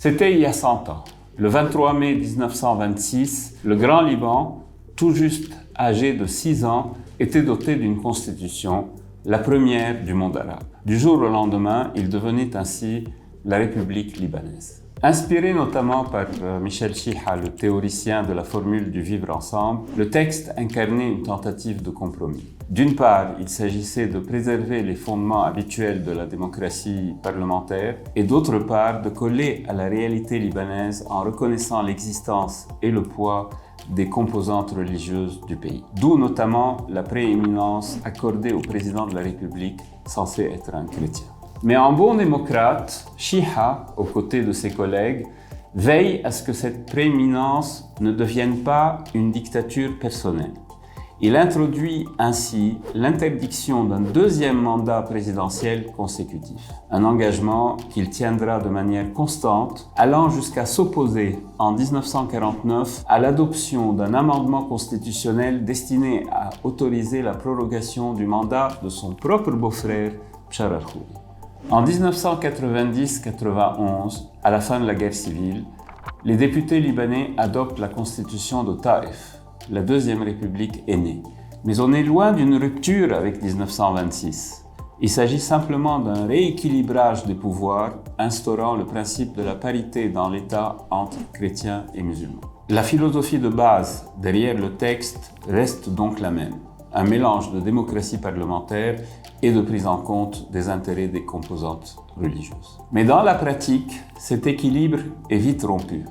C'était il y a 100 ans. Le 23 mai 1926, le Grand Liban, tout juste âgé de 6 ans, était doté d'une constitution, la première du monde arabe. Du jour au lendemain, il devenait ainsi la République libanaise. Inspiré notamment par Michel Chiha, le théoricien de la formule du vivre ensemble, le texte incarnait une tentative de compromis. D'une part, il s'agissait de préserver les fondements habituels de la démocratie parlementaire et d'autre part, de coller à la réalité libanaise en reconnaissant l'existence et le poids des composantes religieuses du pays. D'où notamment la prééminence accordée au président de la République, censé être un chrétien. Mais en bon démocrate, Chiha, aux côtés de ses collègues, veille à ce que cette prééminence ne devienne pas une dictature personnelle. Il introduit ainsi l'interdiction d'un deuxième mandat présidentiel consécutif, un engagement qu'il tiendra de manière constante, allant jusqu'à s'opposer en 1949 à l'adoption d'un amendement constitutionnel destiné à autoriser la prorogation du mandat de son propre beau-frère, Bchar el-Khouri. En 1990-91, à la fin de la guerre civile, les députés libanais adoptent la constitution de Taïf. La Deuxième République est née. Mais on est loin d'une rupture avec 1926. Il s'agit simplement d'un rééquilibrage des pouvoirs, instaurant le principe de la parité dans l'État entre chrétiens et musulmans. La philosophie de base derrière le texte reste donc la même. Un mélange de démocratie parlementaire et de prise en compte des intérêts des composantes religieuses. Mais dans la pratique, cet équilibre est vite rompu.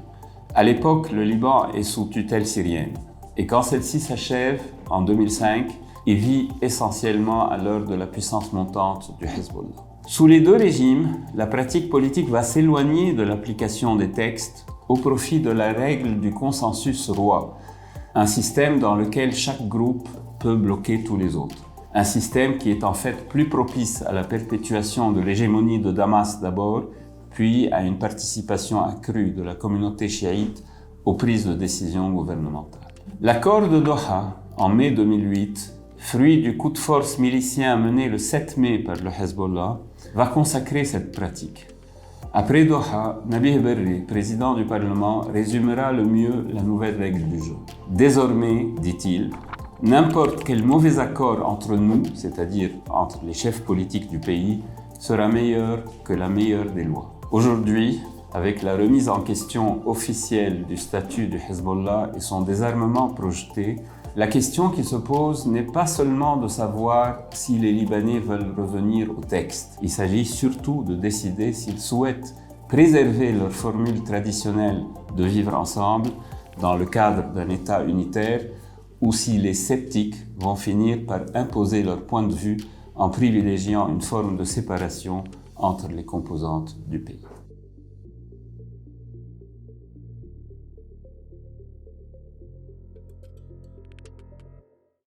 À l'époque, le Liban est sous tutelle syrienne. Et quand celle-ci s'achève, en 2005, il vit essentiellement à l'heure de la puissance montante du Hezbollah. Sous les deux régimes, la pratique politique va s'éloigner de l'application des textes au profit de la règle du consensus roi, un système dans lequel chaque groupe peut bloquer tous les autres. Un système qui est en fait plus propice à la perpétuation de l'hégémonie de Damas d'abord, puis à une participation accrue de la communauté chiite aux prises de décision gouvernementales. L'accord de Doha, en mai 2008, fruit du coup de force milicien mené le 7 mai par le Hezbollah, va consacrer cette pratique. Après Doha, Nabih Berri, président du Parlement, résumera le mieux la nouvelle règle du jeu. Désormais, dit-il, n'importe quel mauvais accord entre nous, c'est-à-dire entre les chefs politiques du pays, sera meilleur que la meilleure des lois. Aujourd'hui, avec la remise en question officielle du statut du Hezbollah et son désarmement projeté, la question qui se pose n'est pas seulement de savoir si les Libanais veulent revenir au texte. Il s'agit surtout de décider s'ils souhaitent préserver leur formule traditionnelle de vivre ensemble dans le cadre d'un État unitaire ou si les sceptiques vont finir par imposer leur point de vue en privilégiant une forme de séparation entre les composantes du pays.